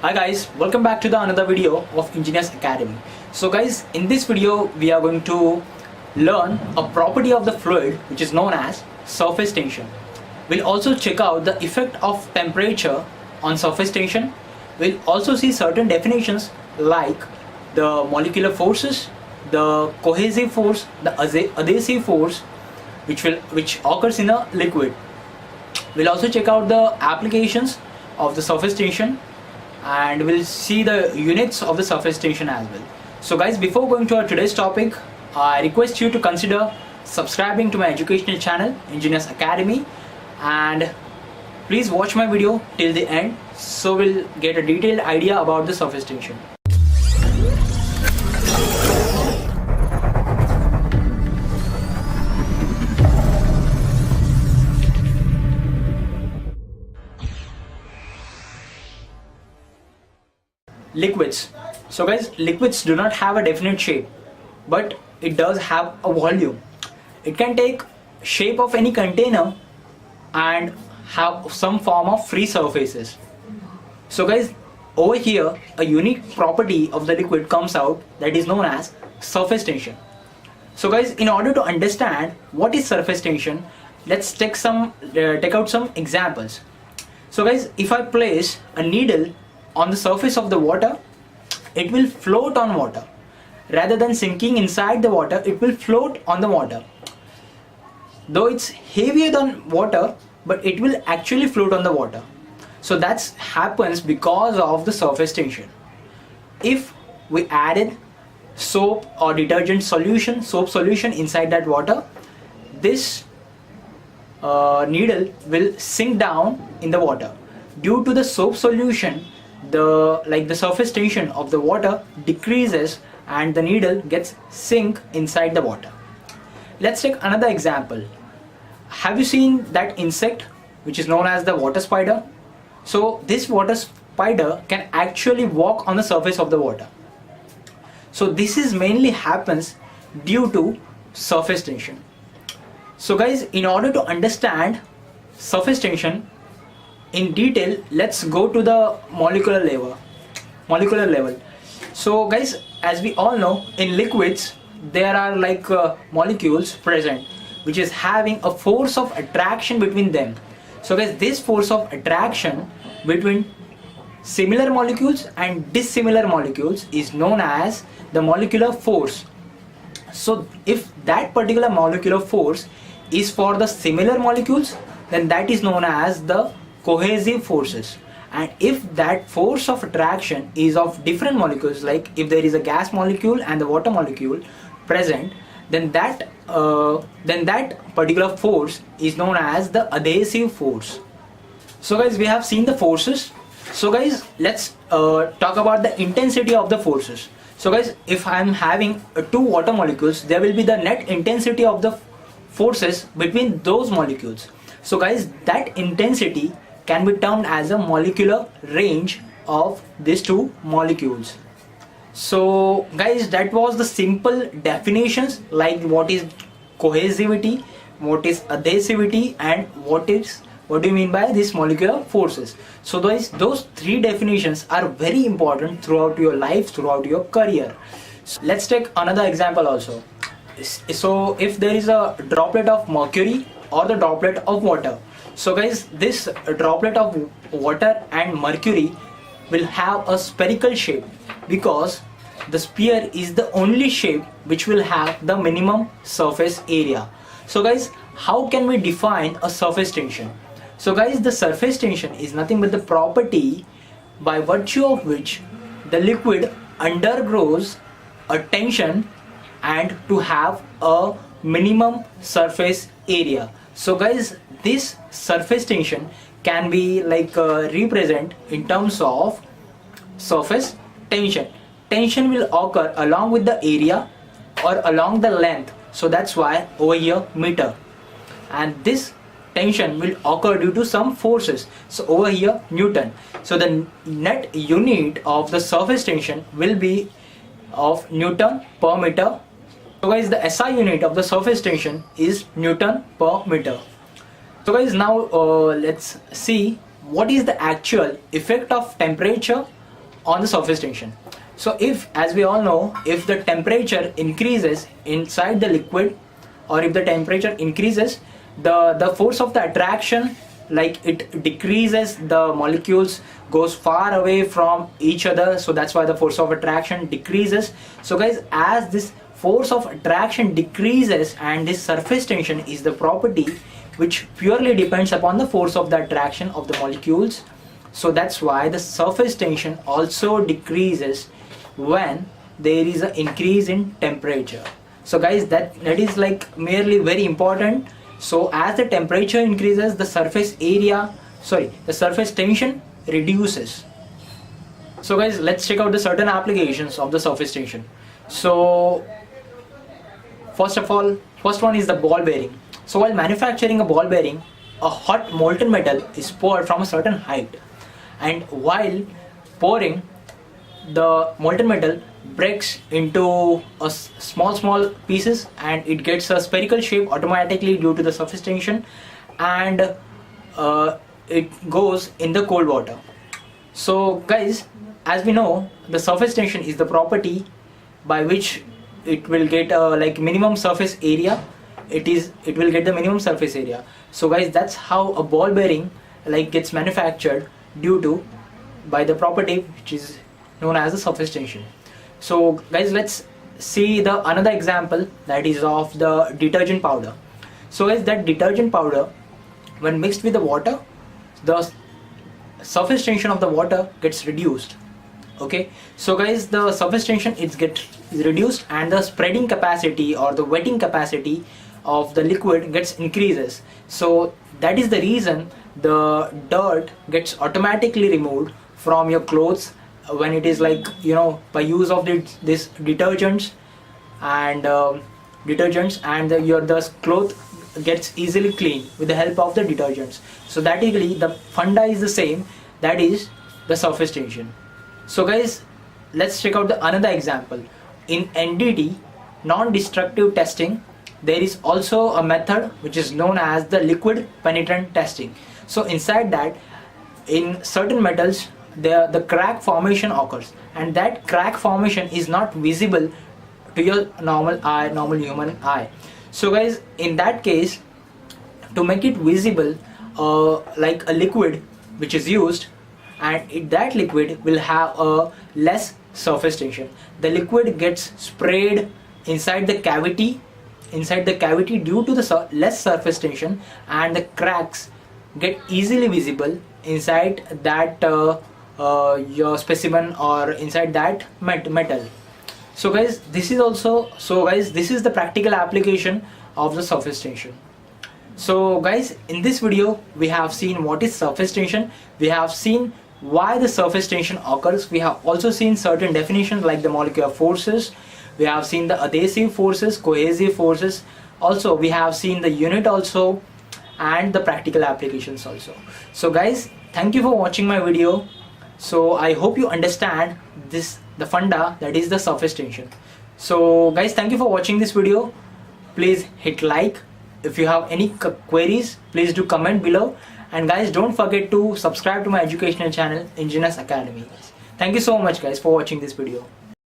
Hi guys, welcome back to the another video of Engineers Academy. So guys, in this video we are going to learn a property of the fluid which is known as surface tension. We'll also check out the effect of temperature on surface tension. We'll also see certain definitions like the molecular forces, the cohesive force, the adhesive force which occurs in a liquid. We'll also check out the applications of the surface tension, and we'll see the units of the surface tension as well. So guys, before going to our today's topic, I request you to consider subscribing to my educational channel Engineers Academy, and please watch my video till the end so we'll get a detailed idea about the surface tension. Liquids. So guys, liquids do not have a definite shape, but it does have a volume. It can take shape of any container and have some form of free surfaces. So guys, over here a unique property of the liquid comes out that is known as surface tension. So guys, in order to understand what is surface tension, let's take out some examples. So guys, if I place a needle on the surface of the water, it will float on water. Rather than sinking inside the water, it will float on the water. Though it's heavier than water, but it will actually float on the water. So that happens because of the surface tension. If we added soap or detergent solution, soap solution inside that water, this needle will sink down in the water. Due to the soap solution, the surface tension of the water decreases and the needle gets sink inside the water. Let's take another example. Have you seen that insect which is known as the water spider? So this water spider can actually walk on the surface of the water. So this is mainly happens due to surface tension. So guys, in order to understand surface tension in detail, let's go to the molecular level. So guys, as we all know, in liquids there are molecules present which is having a force of attraction between them. So guys, this force of attraction between similar molecules and dissimilar molecules is known as the molecular force. So if that particular molecular force is for the similar molecules, then that is known as the cohesive forces. And if that force of attraction is of different molecules, like if there is a gas molecule and the water molecule present, then that particular force is known as the adhesive force. So guys, we have seen the forces. So guys, let's talk about the intensity of the forces. So guys, if I am having two water molecules, there will be the net intensity of the forces between those molecules. So guys, that intensity can be termed as a molecular range of these two molecules. So guys, that was the simple definitions, like what is cohesivity, what is adhesivity, and what do you mean by these molecular forces. So guys, those three definitions are very important throughout your life, throughout your career. So let's take another example also. So if there is a droplet of mercury or the droplet of water, so guys, this droplet of water and mercury will have a spherical shape because the sphere is the only shape which will have the minimum surface area. So guys, how can we define a surface tension? So guys, the surface tension is nothing but the property by virtue of which the liquid undergoes a tension and to have a minimum surface area. So guys, this surface tension can be represent in terms of surface tension. Tension will occur along with the area or along the length. So that's why over here meter. And this tension will occur due to some forces. So over here Newton. So the net unit of the surface tension will be of Newton per meter. So guys, the SI unit of the surface tension is Newton per meter. So guys, now let's see what is the actual effect of temperature on the surface tension. So if, as we all know, if the temperature increases inside the liquid, or if the temperature increases, the force of the attraction, like it decreases, the molecules goes far away from each other, so that's why the force of attraction decreases. So guys, as this force of attraction decreases, and this surface tension is the property which purely depends upon the force of the attraction of the molecules, so that's why the surface tension also decreases when there is an increase in temperature. So guys, that is like merely very important. So as the temperature increases, the surface tension reduces. So guys, let's check out the certain applications of the surface tension. So first of all, first one is the ball bearing. So while manufacturing a ball bearing, a hot molten metal is poured from a certain height, and while pouring, the molten metal breaks into a small pieces, and it gets a spherical shape automatically due to the surface tension, and it goes in the cold water. So guys, as we know, the surface tension is the property by which it will get like minimum surface area. It will get the minimum surface area. So guys, that's how a ball bearing like gets manufactured by the property which is known as the surface tension. So guys, let's see the another example, that is of the detergent powder. So guys, that detergent powder, when mixed with the water, the surface tension of the water gets reduced. Okay, so guys, the surface tension is reduced, and the spreading capacity or the wetting capacity of the liquid gets increases. So that is the reason the dirt gets automatically removed from your clothes when it is like, you know, by use of this detergents, and the cloth gets easily clean with the help of the detergents. So that is the funda is the same, that is the surface tension. So guys, let's check out another example. In NDT, non-destructive testing, there is also a method which is known as the liquid penetrant testing. So inside that, in certain metals, the crack formation occurs, and that crack formation is not visible to your normal human eye. So guys, in that case, to make it visible, like a liquid which is used, and that liquid will have a less surface tension. The liquid gets sprayed inside the cavity due to the less surface tension, and the cracks get easily visible inside that your specimen or inside that metal. So guys, this is the practical application of the surface tension. So guys, in this video we have seen what is surface tension, we have seen why the surface tension occurs, we have also seen certain definitions like the molecular forces, we have seen the adhesive forces, cohesive forces, also we have seen the unit also, and the practical applications also. So guys, thank you for watching my video. So I hope you understand the funda, that is the surface tension. So guys, thank you for watching this video. Please hit like. If you have any queries, please do comment below, and guys, don't forget to subscribe to my educational channel, Engineers Academy. Thank you so much guys for watching this video.